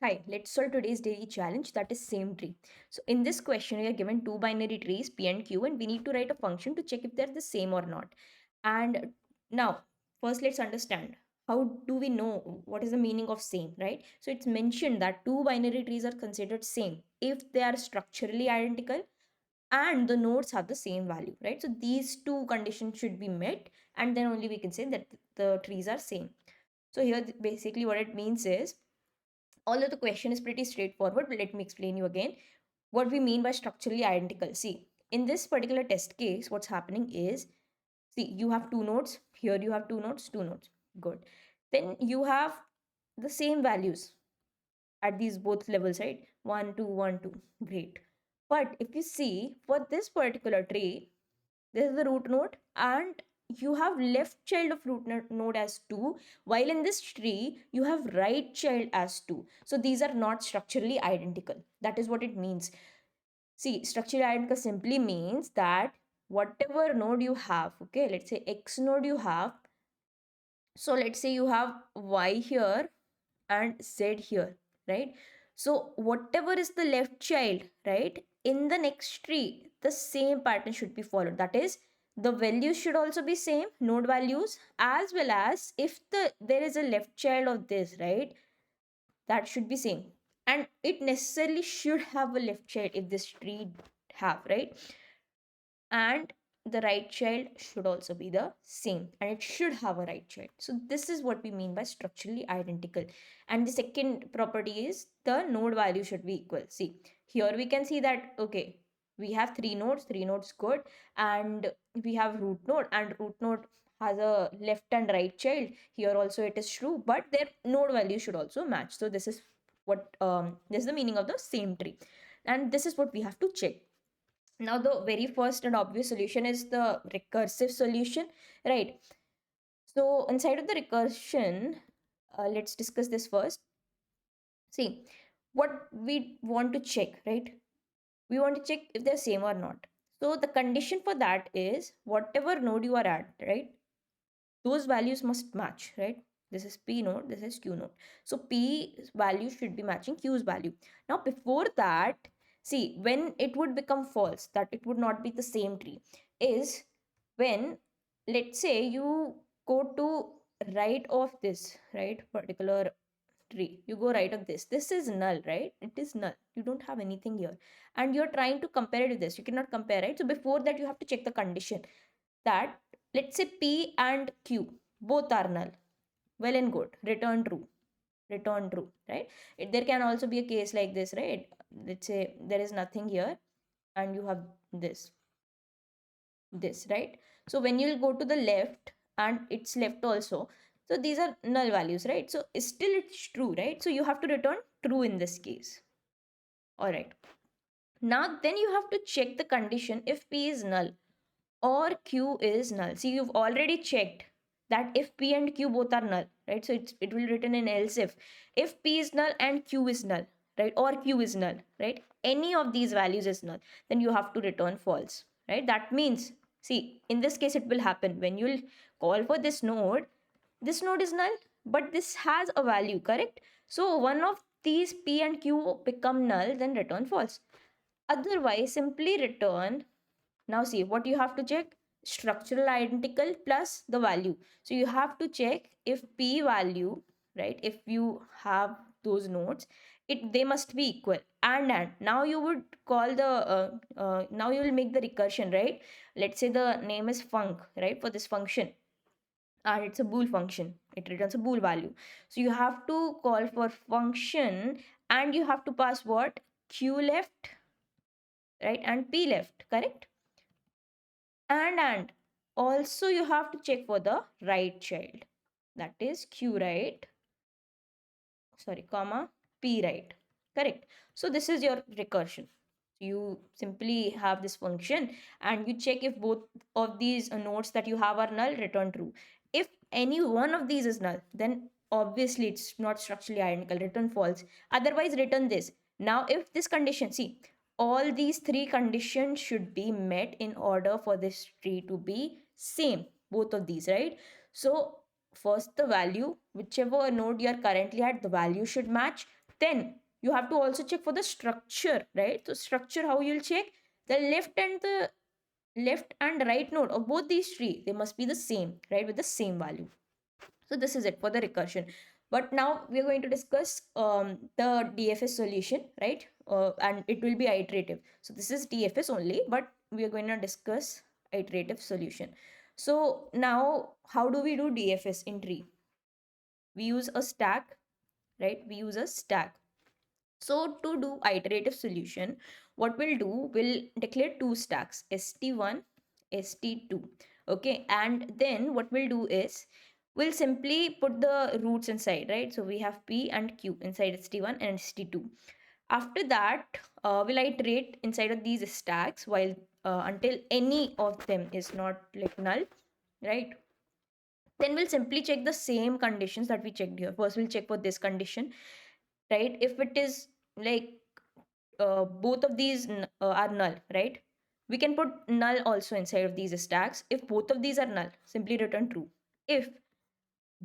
Hi, let's solve today's daily challenge, that is same tree. So in this question, we are given two binary trees, P and Q, and we need to write a function to check if they're the same or not. And now, first let's understand how do we know what is the meaning of same, right? So it's mentioned that two binary trees are considered same if they are structurally identical and the nodes have the same value, right? So these two conditions should be met, and then only we can say that the trees are same. So here basically what it means is, although the question is pretty straightforward, but let me explain you again what we mean by structurally identical. See, in this particular test case, what's happening is, see, you have two nodes, here you have two nodes. Good. Then you have the same values at these both levels, right? 1, 2, 1, 2. Great. But if you see, for this particular tree, this is the root node, and you have left child of root node as 2, while in this tree you have right child as 2. So these are not structurally identical. That is what it means. See, structurally identical simply means that whatever node you have, okay, let's say x node you have, so let's say you have y here and z here, right? So whatever is the left child, right, in the next tree, the same pattern should be followed. That is, the values should also be same, node values, as well as if there is a left child of this, right, that should be same. And it necessarily should have a left child if this tree have, right? And the right child should also be the same, and it should have a right child. So this is what we mean by structurally identical. And the second property is the node value should be equal. See, here we can see that, okay, we have three nodes, good, and we have root node, and root node has a left and right child. Here also it is true, but their node value should also match. So this is what this is the meaning of the same tree, and this is what we have to check. Now the very first and obvious solution is the recursive solution, right? So inside of the recursion, let's discuss this first. See, what we want to check, right? We want to check if they're same or not. So the condition for that is whatever node you are at, right, those values must match, right? This is P node, this is Q node. So P value should be matching Q's value. Now before that, see, when it would become false, that it would not be the same tree, is when, let's say, you go to right of this, right, particular tree, you go right of this is null, right? It is null, you don't have anything here, and you're trying to compare it with this, you cannot compare, right? So before that you have to check the condition that, let's say, P and Q both are null. Well and good. Return true. Return true, right? There can also be a case like this, right? Let's say there is nothing here and you have this, right? So when you'll go to the left and it's left also, so these are null values, right? So still it's true, right? So you have to return true in this case. All right. Now then you have to check the condition if P is null or Q is null. See, you've already checked that if P and Q both are null, right? So it will written in else if P is null and Q is null, right? Or Q is null, right? Any of these values is null, then you have to return false, right? That means, see, in this case, it will happen when you'll call for this node is null, but this has a value, correct? So one of these P and Q become null, then return false. Otherwise, simply return. Now see, what you have to check, structural identical plus the value. So you have to check if P value, right, if you have those nodes, they must be equal. And now you would call the now you will make the recursion, right? Let's say the name is func, right, for this function, and it's a bool function, it returns a bool value. So you have to call for function, and you have to pass what, Q left, right, and P left, correct? And also you have to check for the right child, that is Q right, sorry, comma, P right, correct? So this is your recursion. You simply have this function and you check if both of these nodes that you have are null, return true. If any one of these is null, then obviously it's not structurally identical, return false. Otherwise return this. Now if this condition, see, all these three conditions should be met in order for this tree to be same, both of these, right? So first, the value, whichever node you are currently at, the value should match. Then you have to also check for the structure, right? So structure, how you'll check? The left and right node of both these three, they must be the same, right, with the same value. So this is it for the recursion. But now we are going to discuss the DFS solution, right? And it will be iterative. So this is DFS only, but we are going to discuss iterative solution. So now how do we do DFS in tree? We use a stack, right? We use a stack. So to do iterative solution, what we'll do, we'll declare two stacks, st1, st2. Okay, and then what we'll do is we'll simply put the roots inside, right? So we have p and q inside st1 and st2. After that, we'll iterate inside of these stacks while until any of them is not like null, right? Then we'll simply check the same conditions that we checked here. First, we'll check for this condition, right? If it is like both of these are null, right? We can put null also inside of these stacks. If both of these are null, simply return true. If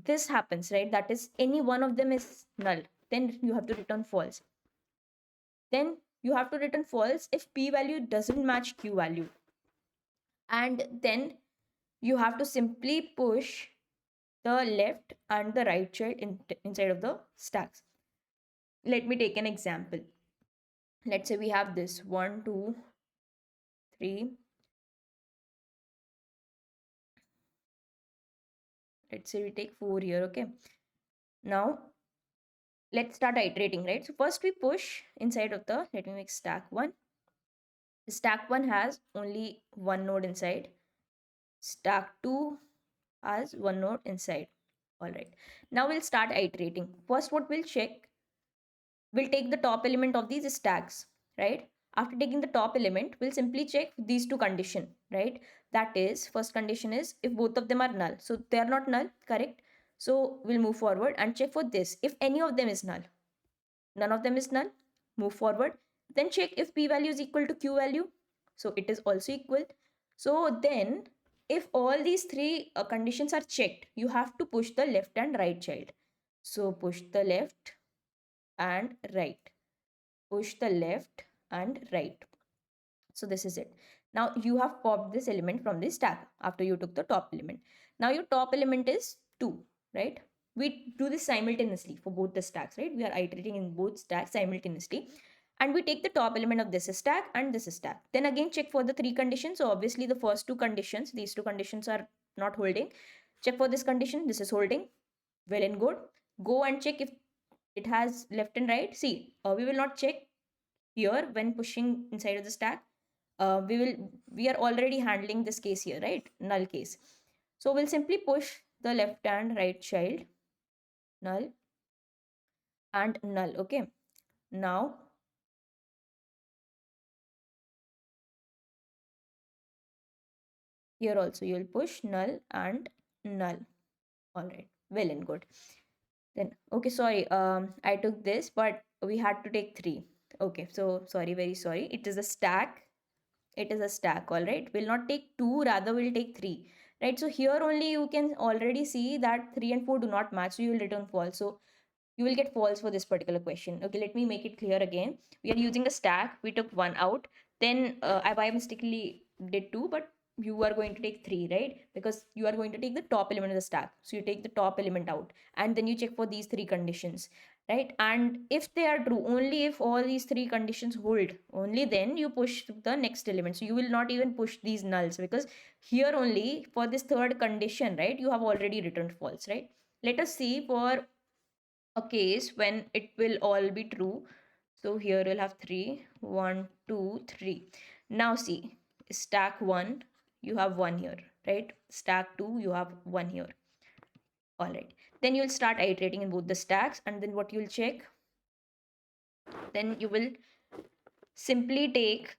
this happens, right, that is any one of them is null, then you have to return false. Then you have to return false if p value doesn't match q value. And then you have to simply push the left and the right child inside of the stacks. Let me take an example. Let's say we have this 1 2 3. Let's say we take 4 here. Okay, now let's start iterating, right? So first we push inside of the, let me make stack 1. Stack 1 has only one node inside. Stack 2 has one node inside. All right, now we'll start iterating. First, what we'll check, we'll take the top element of these stacks, right? After taking the top element, we'll simply check these two condition, right? That is, first condition is if both of them are null. So they are not null, correct? So we'll move forward and check for this. If any of them is null, none of them is null, move forward. Then check if p value is equal to q value. So it is also equal. So then if all these three conditions are checked, you have to push the left and right child. So push the left and right. Push the left and right. So this is it. Now you have popped this element from the stack after you took the top element. Now your top element is 2, right? We do this simultaneously for both the stacks, right? We are iterating in both stacks simultaneously. And we take the top element of this stack and this stack. Then again check for the three conditions. So obviously the first two conditions, these two conditions are not holding. Check for this condition, this is holding. Well and good. Go and check if it has left and right. See, we will not check here when pushing inside of the stack. We are already handling this case here, right? Null case. So we'll simply push the left and right child, null and null. Okay, now here also you'll push null and null. All right, well and good. Then okay, sorry, I took this, but we had to take 3. Okay, so sorry, very sorry. It is a stack. It is a stack. All right, we'll not take 2, rather we'll take 3, right? So here only you can already see that 3 and 4 do not match, so you will return false. So you will get false for this particular question. Okay, let me make it clear again. We are using a stack. We took 1 out. Then I by mistakenly did 2, but you are going to take 3, right? Because you are going to take the top element of the stack. So you take the top element out and then you check for these 3 conditions, right? And if they are true, only if all these 3 conditions hold, only then you push the next element. So you will not even push these nulls, because here only for this third condition, right, you have already returned false, right? Let us see for a case when it will all be true. So here we'll have 3, 1, 2, 3. Now see, stack 1, you have 1 here, right? Stack 2, you have 1 here. All right. Then you'll start iterating in both the stacks, and then what you'll check, then you will simply take,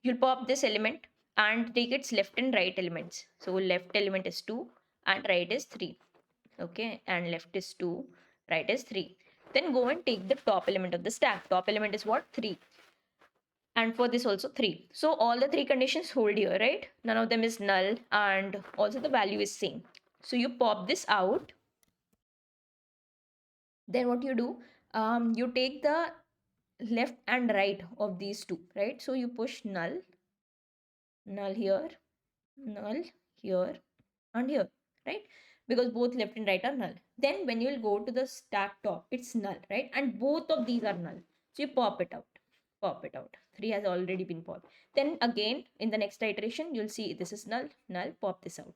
you'll pop this element and take its left and right elements. So left element is 2 and right is 3. Okay, and left is 2, right is 3. Then go and take the top element of the stack. Top element is what? 3. And for this also 3. So all the 3 conditions hold here, right? None of them is null, and also the value is same. So you pop this out. Then what you do, You take the left and right of these two, right? So you push null, null here, null here, and here, right? Because both left and right are null. Then when you will go to the stack top, it's null, right? And both of these are null. So you pop it out, pop it out. 3 has already been popped. Then again, in the next iteration, you'll see this is null, null, pop this out.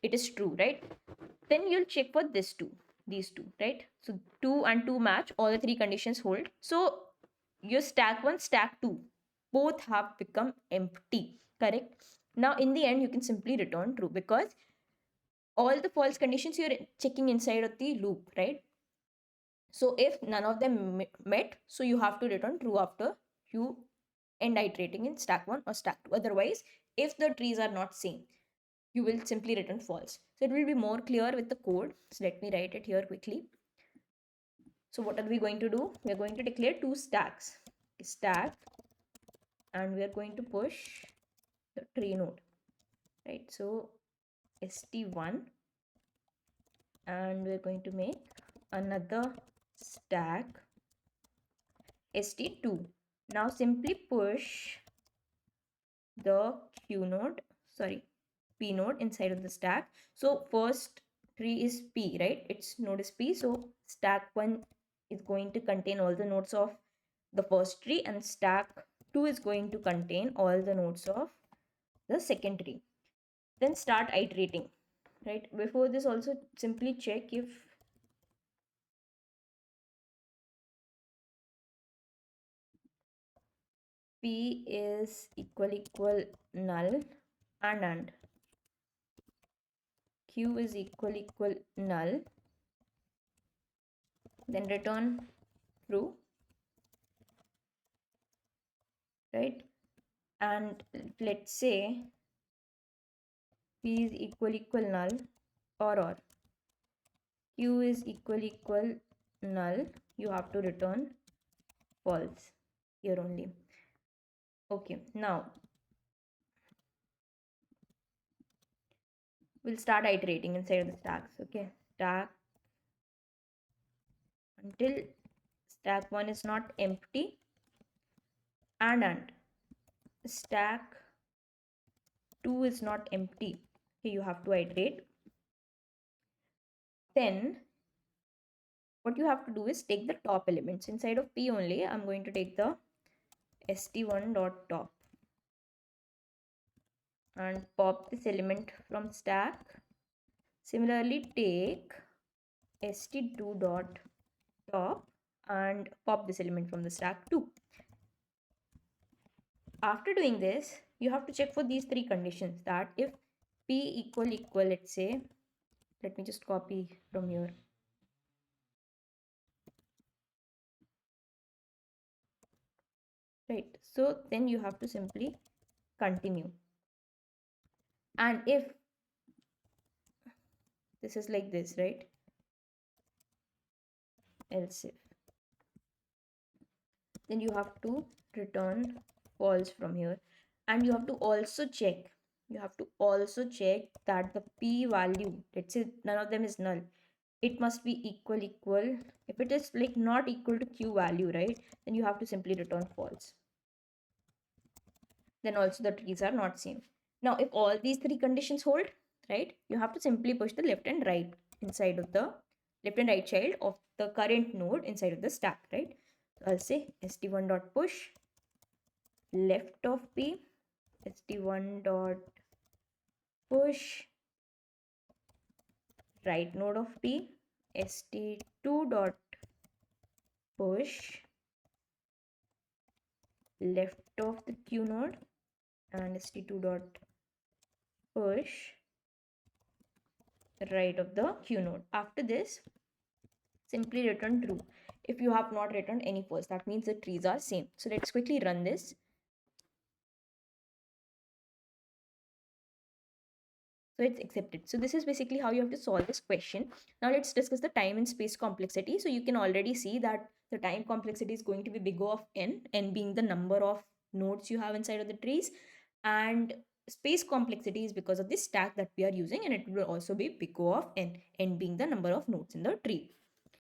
It is true, right? Then you'll check for this two, these two, right? So 2 and 2 match, all the three conditions hold. So your stack 1, stack 2, both have become empty, correct? Now in the end, you can simply return true because all the false conditions you're checking inside of the loop, right? So if none of them met, so you have to return true after you end iterating in stack 1 or stack 2. Otherwise, if the trees are not same, you will simply return false. So it will be more clear with the code. So let me write it here quickly. So what are we going to do? We are going to declare two stacks. Stack, and we are going to push the tree node, right? So st1, and we're going to make another stack st2. Now simply push the q node, sorry, p node inside of the stack. So first tree is p, right? Its node is p. So stack 1 is going to contain all the nodes of the first tree, and stack 2 is going to contain all the nodes of the second tree. Then start iterating, right? Before this, also simply check if p is equal null and q is equal null, then return true, right? And let's say p is equal null, or q is equal null, you have to return false here only. Okay, now we'll start iterating inside of the stacks. Okay, stack until stack 1 is not empty, and stack 2 is not empty. Okay, you have to iterate. Then what you have to do is take the top elements inside of p only. I'm going to take the st1.top and pop this element from stack. Similarly, take st2.top and pop this element from the stack too. After doing this, you have to check for these three conditions, that if p equal, let's say, let me just copy from here. Right, so then you have to simply continue. And if this is like this, right, else if, then you have to return false from here. And you have to also check, that the p value, let's say none of them is null, it must be equal. If it is like not equal to q value, right, then you have to simply return false. Then also the trees are not same. Now if all these three conditions hold, right, you have to simply push the left and right inside of the left and right child of the current node inside of the stack, right? So I'll say st1.push left of p, st1.push right node of p, st2.push left of the q node, and st2.push right of the q node. After this, simply return true if you have not returned any false. That means the trees are same. So let's quickly run this. So it's accepted. So this is basically how you have to solve this question. Now let's discuss the time and space complexity. So you can already see that the time complexity is going to be big O of n being the number of nodes you have inside of the trees, and space complexity is because of this stack that we are using, and it will also be big O of n being the number of nodes in the tree.